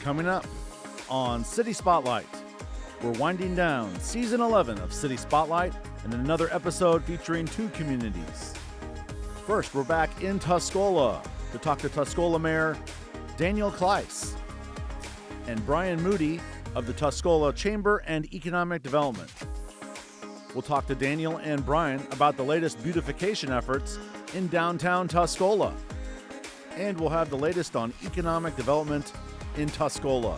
Coming up on City Spotlight, we're winding down Season 11 of City Spotlight and another episode featuring two communities. First, we're back in Tuscola to talk to Tuscola Mayor Daniel Kleiss and Brian Moody of the Tuscola Chamber and Economic Development. We'll talk to Daniel and Brian about the latest beautification efforts in downtown Tuscola. And we'll have the latest on economic development in Tuscola.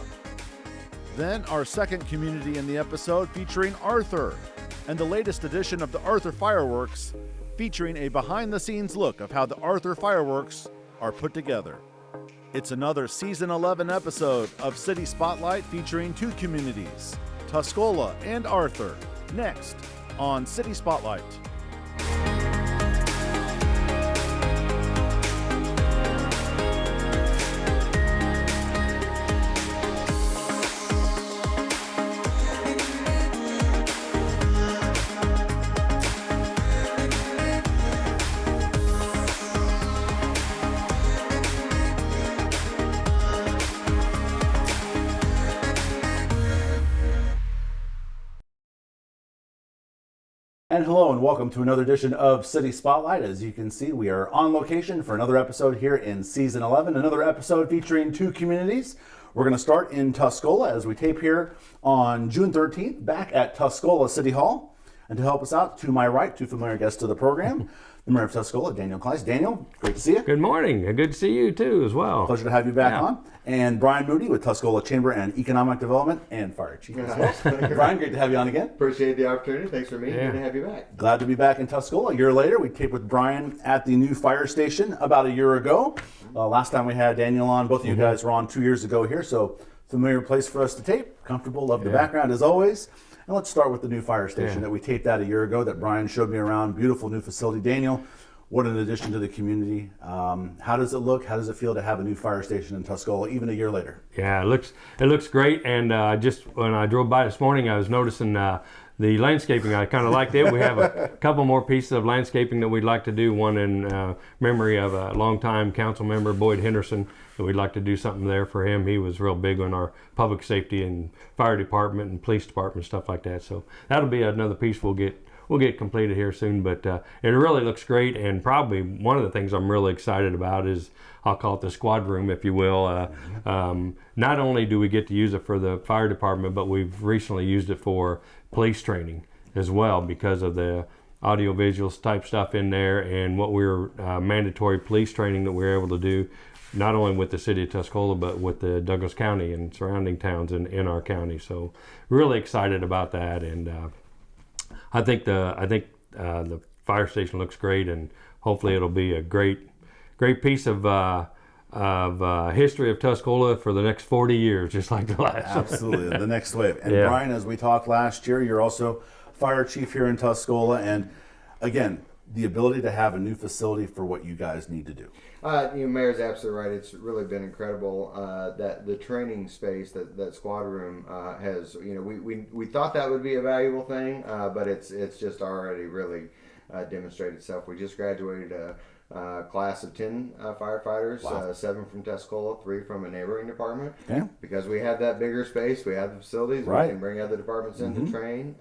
Then our second community in the episode featuring Arthur and the latest edition of the Arthur Fireworks, featuring a behind-the-scenes look of how the Arthur Fireworks are put together. It's another Season 11 episode of City Spotlight featuring two communities, Tuscola and Arthur, next on City Spotlight. And hello and welcome to another edition of City Spotlight. As you can see, we are on location for another episode here in Season 11, another episode featuring two communities. We're going to start in Tuscola as we tape here on June 13th, back at Tuscola City Hall. And to help us out, to my right, two familiar guests of the program, the Mayor of Tuscola, Daniel Kleiss. Daniel, great to see you. Good morning. Good to see you too as well. Pleasure to have you back on. And Brian Moody with Tuscola Chamber and Economic Development and Fire Chief as well. Brian, great to have you on again. Appreciate the opportunity. Thanks for me. Good to have you back. Glad to be back in Tuscola. A year later, we taped with Brian at the new fire station about a year ago. Last time we had Daniel on, both of you guys were on 2 years ago here, so familiar place for us to tape. Comfortable, love the background as always. And let's start with the new fire station that we taped out a year ago that Brian showed me around. Beautiful new facility. Daniel, what an addition to the community. How does it look? How does it feel to have a new fire station in Tuscola even a year later? Yeah, it looks great. And just when I drove by this morning, I was noticing the landscaping. I kind of liked it. We have a couple more pieces of landscaping that we'd like to do. One in memory of a longtime council member, Boyd Henderson. So we'd like to do something there for him. He was real big on our public safety and fire department and police department, stuff like that. So that'll be another piece we'll get completed here soon. But it really looks great. And probably one of the things I'm really excited about is, I'll call it the squad room, if you will. Not only do we get to use it for the fire department, but we've recently used it for police training as well because of the audio visuals type stuff in there and what we're mandatory police training that we're able to do, not only with the city of Tuscola, but with the Douglas County and surrounding towns in our county. So really excited about that. And I think the fire station looks great, and hopefully it'll be a great piece of history of Tuscola for the next 40 years, just like the last. Absolutely, the next wave. And Brian, as we talked last year, you're also fire chief here in Tuscola, and again, the ability to have a new facility for what you guys need to do. Mayor's absolutely right. It's really been incredible that the training space, that squad room has. We thought that would be a valuable thing, but it's just already really demonstrated itself. We just graduated a class of 10 firefighters, 7 from Tuscola, 3 from a neighboring department. Okay. Because we have that bigger space, we have the facilities, we can bring other departments in to train.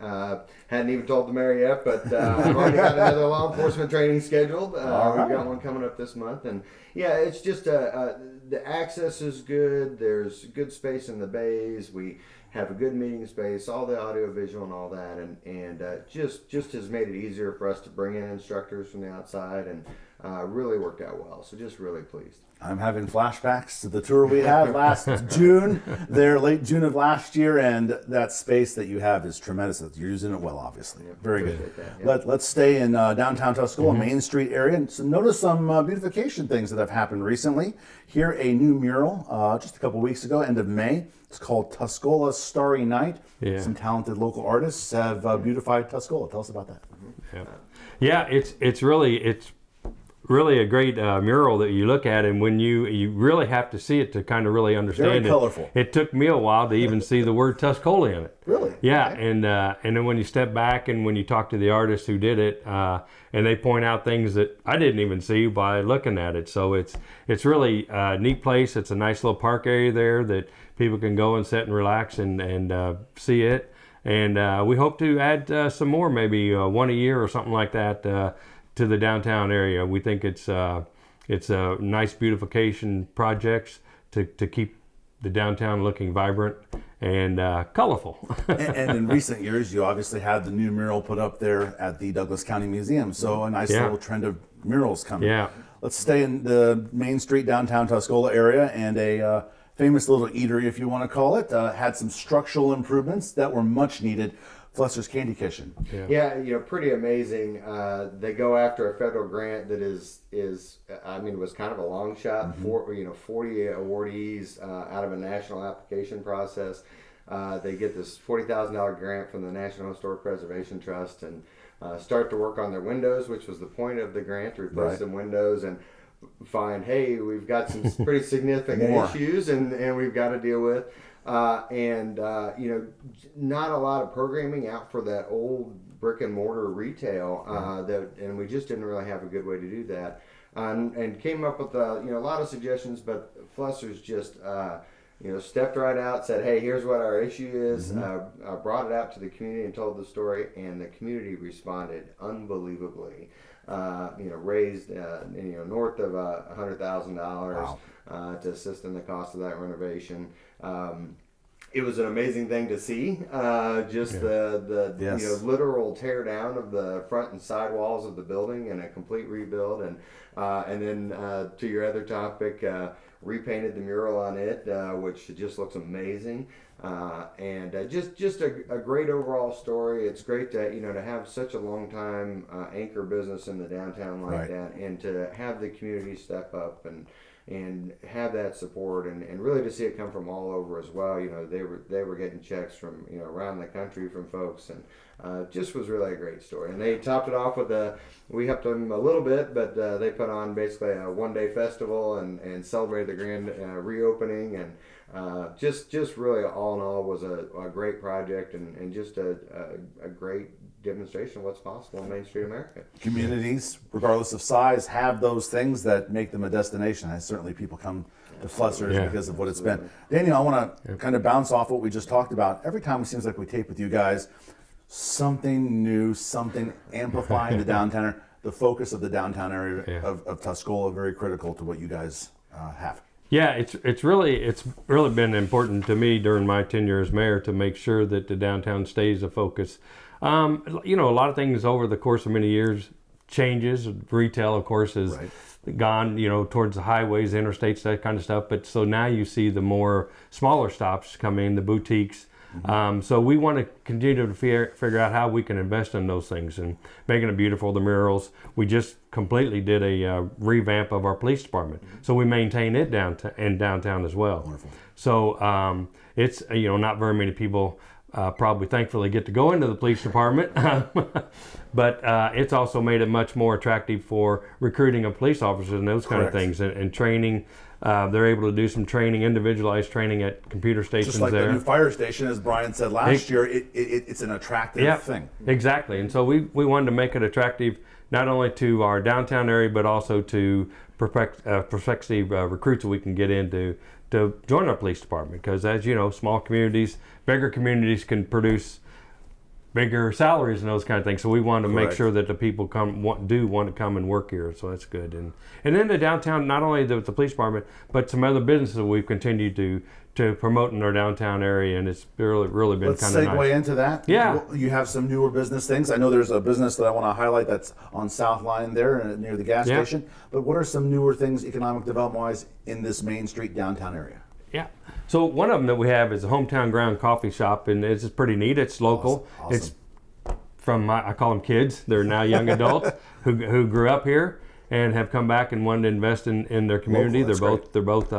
Hadn't even told the mayor yet, but I've already got another law enforcement training scheduled. We've got one coming up this month, and it's just the access is good. There's good space in the bays. We have a good meeting space, all the audio visual and all that, and just has made it easier for us to bring in instructors from the outside, and really worked out well. So just really pleased. I'm having flashbacks to the tour we had last June, late June of last year, and that space that you have is tremendous. You're using it well, obviously. Very good. Let's stay in downtown Tuscola, Main Street area, and so notice some beautification things that have happened recently. Here, a new mural just a couple weeks ago, end of May. It's called Tuscola Starry Night. Some talented local artists have beautified Tuscola. Tell us about that. It's really a great mural that you look at, and when you really have to see it to kind of really understand it. Very colorful. It took me a while to even see the word Tuscola in it. Really? Yeah, okay. And then when you step back and when you talk to the artists who did it, and they point out things that I didn't even see by looking at it. So it's really a neat place. It's a nice little park area there that people can go and sit and relax and see it. And we hope to add some more, maybe one a year or something like that, to the downtown area. We think it's a nice beautification projects to keep the downtown looking vibrant and colorful. And in recent years, you obviously had the new mural put up there at the Douglas County Museum. So a nice little trend of murals coming. Yeah. Let's stay in the Main Street downtown Tuscola area, and a famous little eatery, if you want to call it, had some structural improvements that were much needed. Flusser's Candy Kitchen. Yeah, pretty amazing. They go after a federal grant that is it was kind of a long shot. 40 awardees out of a national application process. They get this $40,000 grant from the National Historic Preservation Trust and start to work on their windows, which was the point of the grant, to replace some windows and find, hey, we've got some pretty significant issues and we've got to deal with. Not a lot of programming out for that old brick and mortar retail, and we just didn't really have a good way to do that. And came up with a lot of suggestions, but Flusser's just stepped right out, said, hey, here's what our issue is, brought it out to the community and told the story, and the community responded unbelievably. Raised north of $100,000 to assist in the cost of that renovation. It was an amazing thing to see. The literal tear down of the front and side walls of the building and a complete rebuild, and then to your other topic, repainted the mural on it, which just looks amazing. Just a great overall story. It's great to have such a long time anchor business in the downtown like that, and to have the community step up and have that support, and really to see it come from all over as well. They were getting checks from around the country from folks, and just was really a great story. And they topped it off with we helped them a little bit, but they put on basically a one-day festival and celebrated the grand reopening, and just really all in all was a great project and just a great demonstration of what's possible in Main Street America. Communities, regardless of size, have those things that make them a destination. And certainly people come to Flusser's because of what it's been. Daniel, I want to kind of bounce off what we just talked about. Every time it seems like we tape with you guys, something new, something amplifying the downtown, the focus of the downtown area of Tuscola, very critical to what you guys have. Yeah, it's really been important to me during my tenure as mayor to make sure that the downtown stays a focus. A lot of things over the course of many years changes. Retail, of course, has gone, towards the highways, interstates, that kind of stuff. But so now you see the more smaller stops come in, the boutiques. So we want to continue to figure out how we can invest in those things and making it beautiful. The murals, we just completely did a revamp of our police department, so we maintain it downtown as well. Wonderful. So it's not very many people probably thankfully get to go into the police department, but it's also made it much more attractive for recruiting of police officers and those kind of things, and training. They're able to do some training, individualized training at computer stations. Just like there. The new fire station, as Brian said last year, it's an attractive thing. Exactly, and so we wanted to make it attractive not only to our downtown area, but also to prospective recruits that we can get into to join our police department. Because as you know, small communities, bigger communities can produce bigger salaries and those kind of things. So we want to make sure that the people want to come and work here. So that's good. And then the downtown, not only the police department, but some other businesses that we've continued to promote in our downtown area, and it's really been kind of nice. Let's segue into that. Yeah. You have some newer business things. I know there's a business that I want to highlight that's on South Line there near the gas station. But what are some newer things economic development-wise in this Main Street downtown area? Yeah. So one of them that we have is a Hometown Ground coffee shop, and it's pretty neat. It's local. Awesome. It's from I call them kids. They're now young adults who grew up here and have come back and wanted to invest in their community. They're both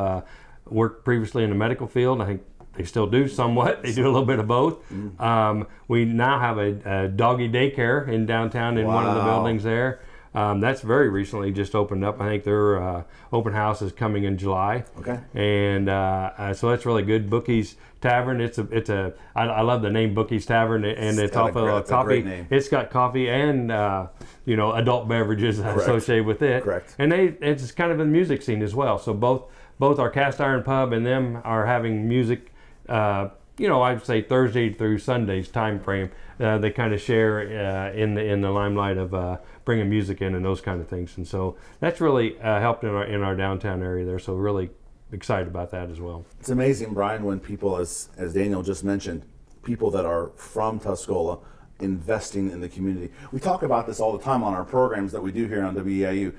worked previously in the medical field. I think they still do somewhat. They do a little bit of both. We now have a doggy daycare in downtown in one of the buildings there. That's very recently just opened up. I think their open house is coming in July. Okay. And so that's really good. Bookie's Tavern. I love the name Bookie's Tavern, and it's also coffee. It's got coffee and adult beverages associated with it. Correct. And it's kind of in the music scene as well. So both both our Cast Iron Pub and them are having music. I'd say Thursday through Sunday's time frame. They kind of share in the limelight of bringing music in and those kind of things, and so that's really helped in our downtown area there. So really excited about that as well. It's amazing, Brian, when people, as Daniel just mentioned, people that are from Tuscola investing in the community. We talk about this all the time on our programs that we do here on WEIU.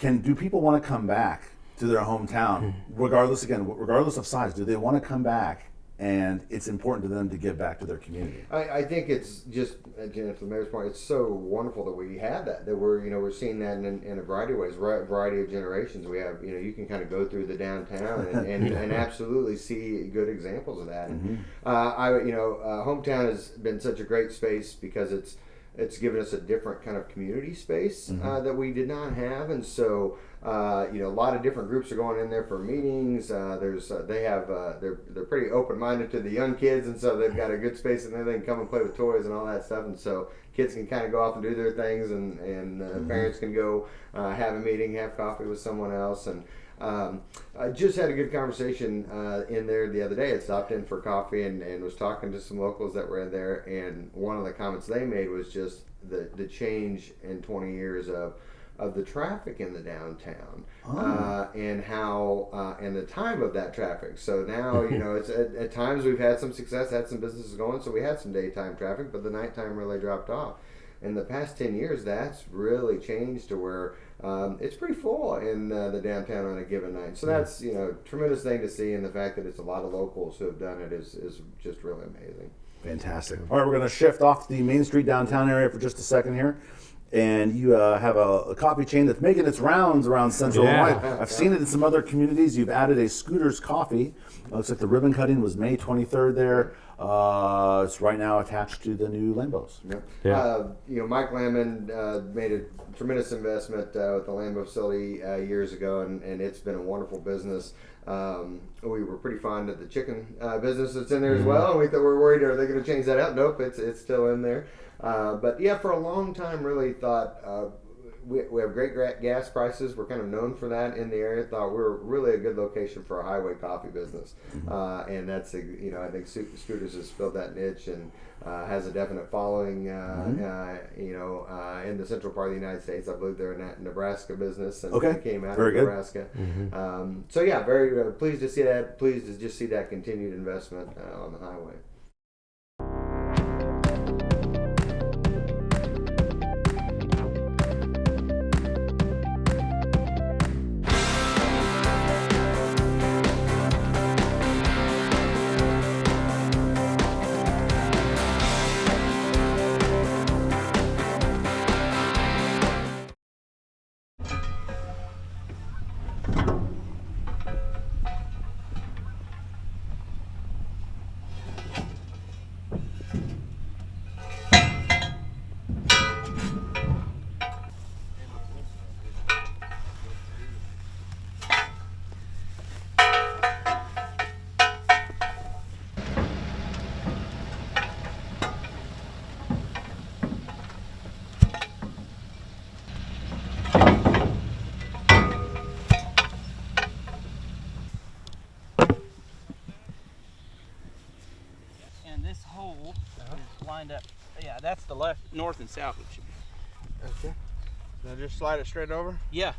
Do people want to come back to their hometown, regardless of size? Do they want to come back? And it's important to them to give back to their community. I think it's just, again, to the mayor's point, it's so wonderful that we have that we're seeing that in a variety of ways, variety of generations. We have, you can kind of go through the downtown and absolutely see good examples of that. And hometown has been such a great space because it's given us a different kind of community space that we did not have, and so a lot of different groups are going in there for meetings. They're pretty open-minded to the young kids, and so they've got a good space in there. They can come and play with toys and all that stuff, and so kids can kind of go off and do their things, and parents can go have a meeting, have coffee with someone else. And I just had a good conversation in there the other day. I stopped in for coffee and was talking to some locals that were in there, and one of the comments they made was just the change in 20 years of the traffic in the downtown, and how and the time of that traffic. So now it's at times we've had some success, had some businesses going, so we had some daytime traffic, but the nighttime really dropped off. In the past 10 years, that's really changed to where it's pretty full in the downtown on a given night. So that's tremendous thing to see, and the fact that it's a lot of locals who have done it is just really amazing. Fantastic. All right, we're going to shift off the Main Street downtown area for just a second here. And you have a coffee chain that's making its rounds around Central Illinois. I've seen it in some other communities. You've added a Scooter's Coffee. Looks like the ribbon cutting was May 23rd there. It's right now attached to the new Lambos. Yep. Yeah. Mike Lamon made a tremendous investment with the Lambo facility years ago, and it's been a wonderful business. We were pretty fond of the chicken business that's in there as well, and we were worried, are they going to change that out? Nope, it's still in there. But yeah, for a long time, really thought we have great gas prices. We're kind of known for that in the area. Thought we were really a good location for a highway coffee business, and that's I think Scooters has filled that niche and has a definite following. In the central part of the United States, I believe they're in that Nebraska business and they came out of Nebraska. So yeah, very pleased to see that. Pleased to just see that continued investment on the highway. Lined up. Yeah, that's the left, north and south. It should be. Okay. Now just slide it straight over? Yeah.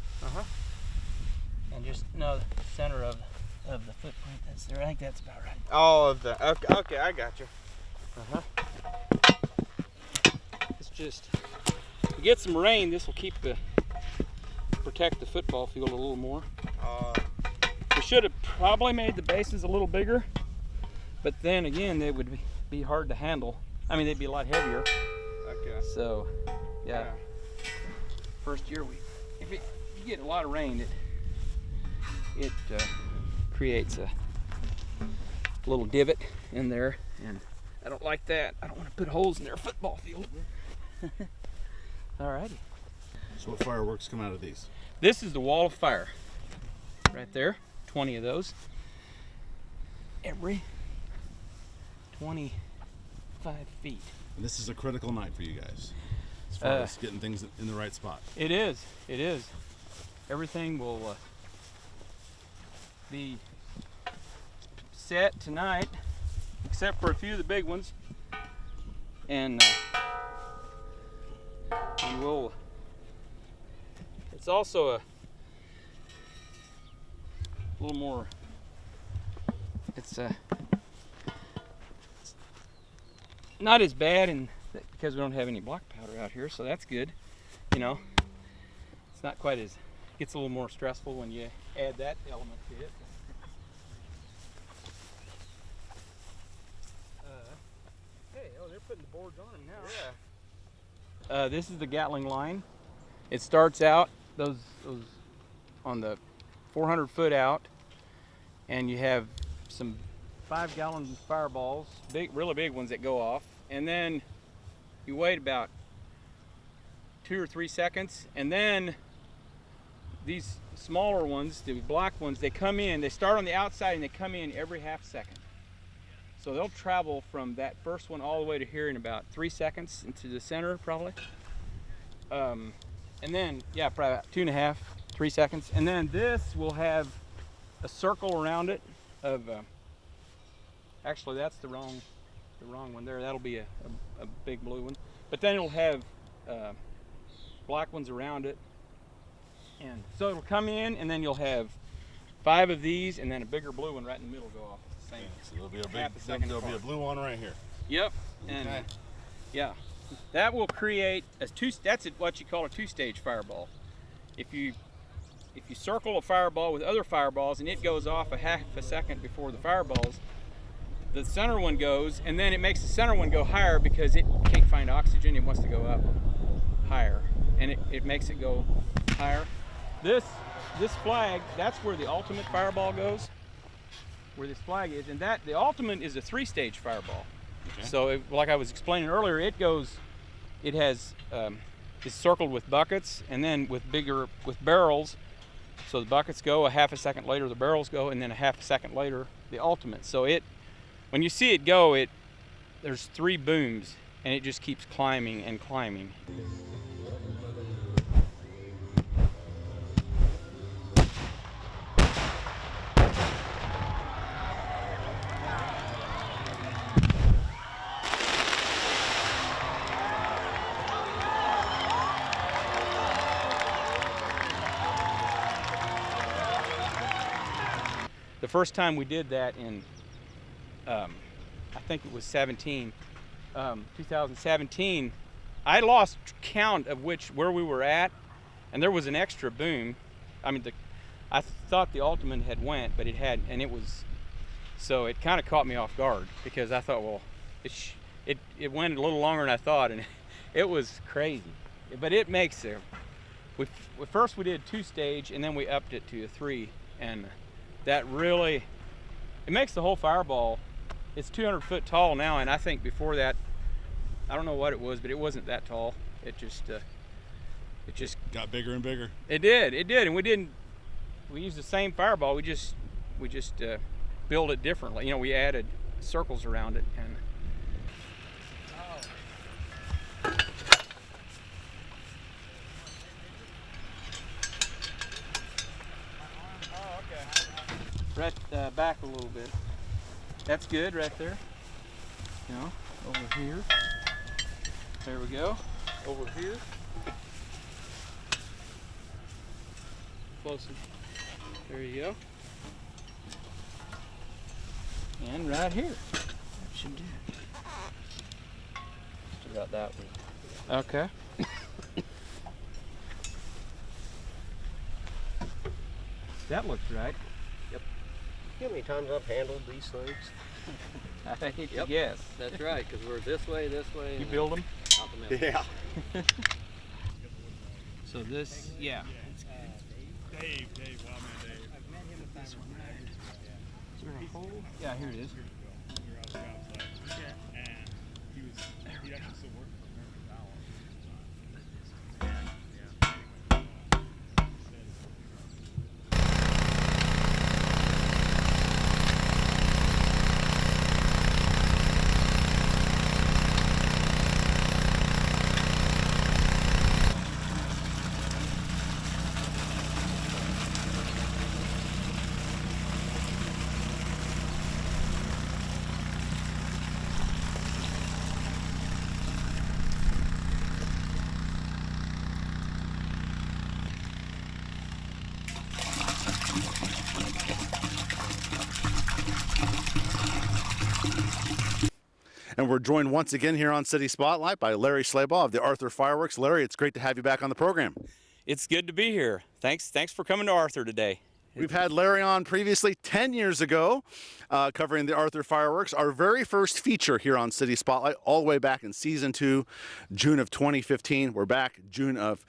And just the center of the footprint that's there. I think that's about right. All of the. Okay, I got you. It's just, if we get some rain, this will protect the football field a little more. We should have probably made the bases a little bigger, but then again, they would be hard to handle. I mean, they'd be a lot heavier. Okay. So, yeah. First year, if you get a lot of rain, it creates a little divot in there, and I don't like that. I don't want to put holes in their football field. Alrighty. So what fireworks come out of these? This is the wall of fire. Right there, 20 of those. Every 25 feet. And this is a critical night for you guys, as far as getting things in the right spot. It is. Everything will be set tonight, except for a few of the big ones, and we'll. It's also a little more. It's not as bad, and because we don't have any black powder out here, so that's good. You know, it's not quite as. Gets a little more stressful when you add that element to it. They're putting the boards on them now. Yeah. This is the Gatling line. It starts out those on the 400 foot out, and you have some 5-gallon fireballs, really big ones that go off, and then you wait about 2 or 3 seconds, and then these smaller ones, the black ones, they come in. They start on the outside and they come in every half second. So they'll travel from that first one all the way to here in about 3 seconds into the center, probably. And then, yeah, probably about 2.5, 3 seconds. And then this will have a circle around it of, actually that's the wrong one there. That'll be a big blue one. But then it'll have black ones around it. And so it'll come in, and then you'll have 5 of these, and then a bigger blue one right in the middle go off. Same. So there'll be a blue one right here. Yep. And yeah, that will create that's what you call a 2-stage fireball. If you circle a fireball with other fireballs and it goes off a half a second before the fireballs, the center one goes, and then it makes the center one go higher because it can't find oxygen. It wants to go up higher, and it makes it go higher. This flag, that's where the ultimate fireball goes, where this flag is, and that the ultimate is a 3-stage fireball. Okay. So like I was explaining earlier, it has it's circled with buckets, and then with barrels. So the buckets go, a half a second later the barrels go, and then a half a second later the ultimate. So when you see it go, there's 3 booms, and it just keeps climbing and climbing. The first time we did that in, I think it was 2017, I lost count of where we were at, and there was an extra boom. I mean, I thought the ultimate had went, but it hadn't, and so it kind of caught me off guard because I thought, well, it went a little longer than I thought, and it was crazy. But it makes first we did 2-stage, and then we upped it to a 3, and that really, it makes the whole fireball. It's 200 foot tall now, and I think before that, I don't know what it was, but it wasn't that tall. It just got bigger and bigger. It did, and we used the same fireball. We just built it differently. You know, we added circles around it, and right back a little bit. That's good right there. You know, over here. There we go. Over here. Closer. There you go. And right here. That should do it. Just about that one. Okay. That looks right. You know how many times I've handled these things? I hate to Yep. guess. That's right, because we're this way. You build them? Out the middle. Yeah. So this, yeah. Dave, Wildman Dave. Is there a hole? Yeah, here it is. And he actually still working for American Valor. And we're joined once again here on City Spotlight by Larry Schleybaugh of the Arthur Fireworks. Larry, it's great to have you back on the program. It's good to be here. Thanks for coming to Arthur today. We've had Larry on previously 10 years ago covering the Arthur Fireworks. Our very first feature here on City Spotlight, all the way back in season 2, June of 2015. We're back June of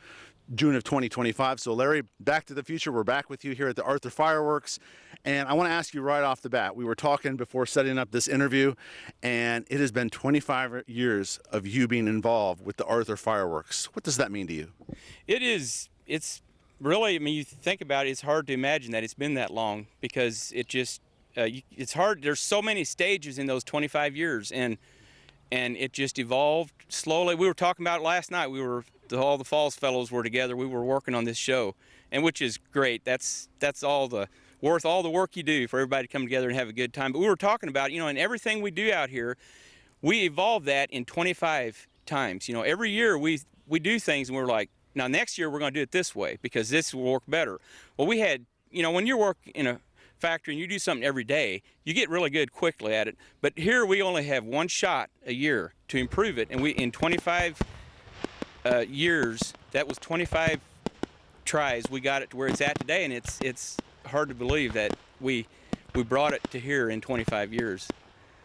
2025. So Larry, Back to the Future, we're back with you here at the Arthur Fireworks. And I want to ask you right off the bat, we were talking before setting up this interview, and it has been 25 years of you being involved with the Arthur Fireworks. What does that mean to you? It's really, I mean, you think about it, it's hard to imagine that it's been that long, because it's hard. There's so many stages in those 25 years, and it just evolved slowly. We were talking about it last night. All the Falls fellows were together. We were working on this show, and which is great. That's worth all the work you do for everybody to come together and have a good time. But we were talking about, and everything we do out here, we evolve that in 25 times. Every year we do things, and we're like, now next year we're going to do it this way because this will work better. Well, we had, when you work in a factory and you do something every day, you get really good quickly at it. But here we only have one shot a year to improve it, and in 25 years, that was 25 tries, we got it to where it's at today, and it's hard to believe that we brought it to here in 25 years.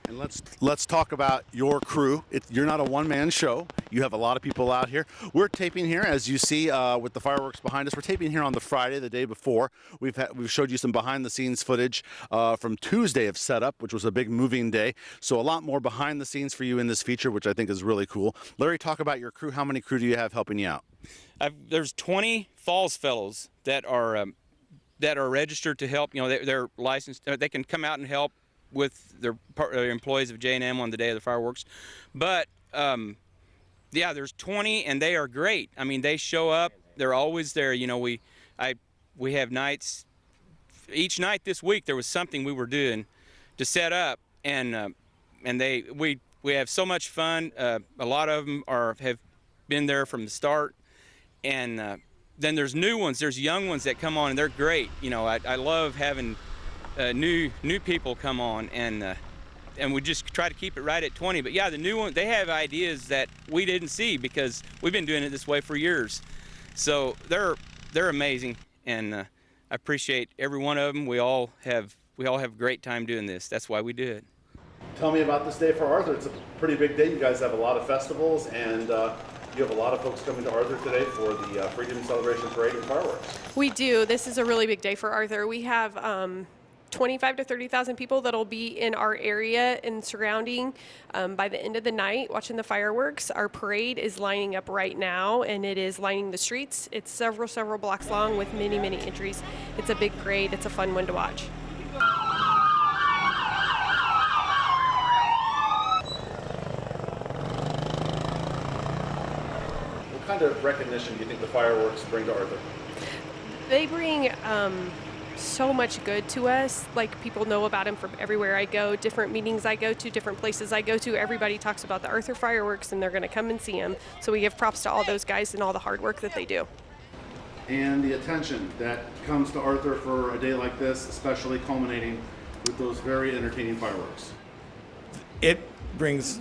And let's talk about your crew. You're not a one-man show. You have a lot of people out here. We're taping here, as you see, with the fireworks behind us. We're taping here on the Friday, the day before. We've showed you some behind-the-scenes footage from Tuesday of setup, which was a big moving day. So a lot more behind the scenes for you in this feature, which I think is really cool. Larry, talk about your crew. How many crew do you have helping you out? There's 20 Falls fellows that are registered to help. They're licensed. They can come out and help with their employees of J&M on the day of the fireworks. But there's 20, and they are great. I mean, they show up. They're always there. We have nights. Each night this week there was something we were doing to set up, and we have so much fun. A lot of them have been there from the start, and then there's new ones. There's young ones that come on, and they're great. I love having new people come on, and we just try to keep it right at 20. But yeah, the new one, they have ideas that we didn't see because we've been doing it this way for years. So they're amazing, and I appreciate every one of them. We all have a great time doing this. That's why we do it. Tell me about this day for Arthur. It's a pretty big day. You guys have a lot of festivals, and you have a lot of folks coming to Arthur today for the Freedom Celebration Parade and fireworks. We do. This is a really big day for Arthur. We have 25 to 30,000 people that'll be in our area and surrounding by the end of the night watching the fireworks. Our parade is lining up right now, and it is lining the streets. It's several blocks long with many entries. It's a big parade. It's a fun one to watch. What kind of recognition do you think the fireworks bring to Arthur? They bring so much good to us. Like, people know about them from everywhere I go, different meetings I go to, different places I go to. Everybody talks about the Arthur fireworks, and they're going to come and see them. So we give props to all those guys and all the hard work that they do. And the attention that comes to Arthur for a day like this, especially culminating with those very entertaining fireworks. It brings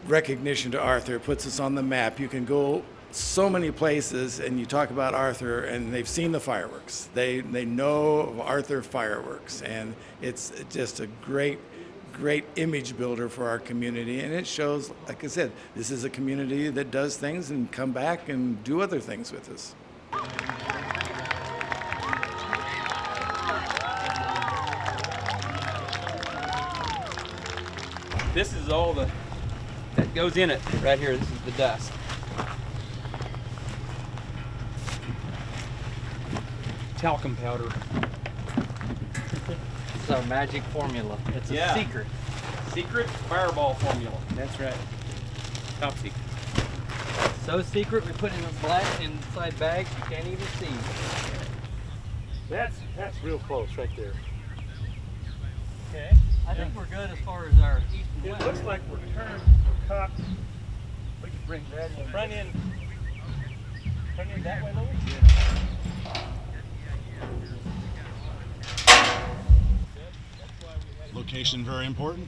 recognition to Arthur, puts us on the map. You can go so many places, and you talk about Arthur, and they've seen the fireworks. They know of Arthur fireworks, and it's just a great image builder for our community. And it shows, like I said, this is a community that does things and come back and do other things with us. This is all that goes in it right here. This is the dust. Talcum powder. It's our magic formula. It's a secret. Secret fireball formula. That's right. Top secret. So secret, we put it in a black inside bags you can't even see. That's real close right there. Okay. I think we're good as far as our east and west. It looks like we're turned, we're cocked. We can bring that in. Front end that way, Louis? Location very important?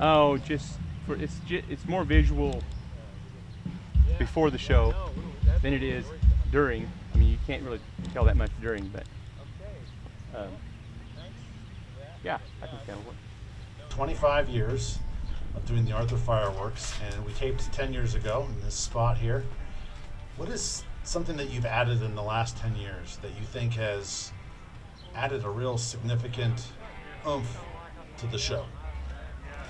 Oh, just it's more visual before the show than it is during. I mean, you can't really tell that much during, but yeah, I think that'll work. 25 years of doing the Arthur fireworks, and we taped 10 years ago in this spot here. What is something that you've added in the last 10 years that you think has added a real significant oomph to the show?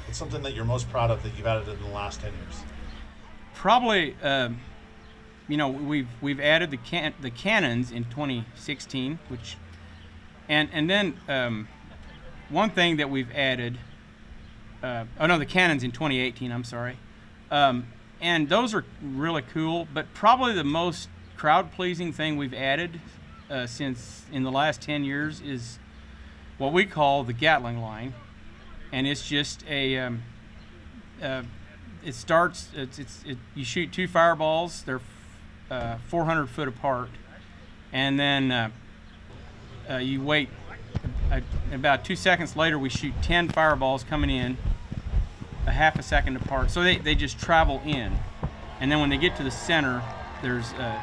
It's something that you're most proud of that you've added in the last 10 years. Probably, we've added the cannons in 2016, which, and then one thing that we've added. The cannons in 2018. I'm sorry, and those are really cool. But probably the most crowd-pleasing thing we've added since in the last 10 years is what we call the Gatling line, and it's just a you shoot 2 fireballs. They're 400 foot apart, and then you wait. About 2 seconds later, we shoot 10 fireballs coming in a half a second apart. So they just travel in, and then when they get to the center, there's a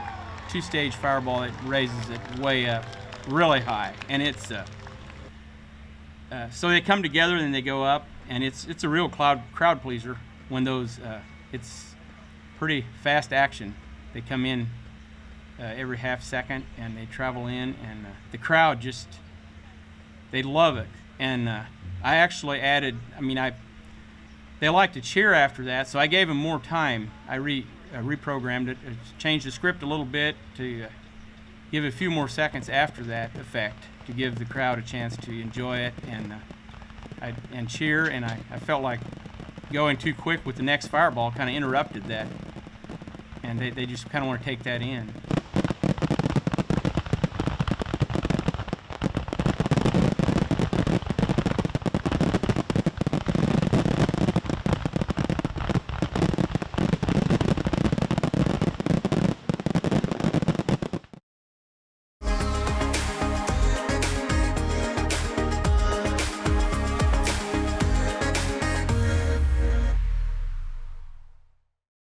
2-stage fireball that raises it way up, really high, and it's so they come together and they go up, and it's a real crowd pleaser when those it's pretty fast action. They come in every half second and they travel in, and the crowd just they love it. And I actually added, they like to cheer after that, so I gave them more time. I reprogrammed it, changed the script a little bit to give a few more seconds after that effect to give the crowd a chance to enjoy it and cheer. And I felt like going too quick with the next fireball kind of interrupted that, and they just kind of want to take that in.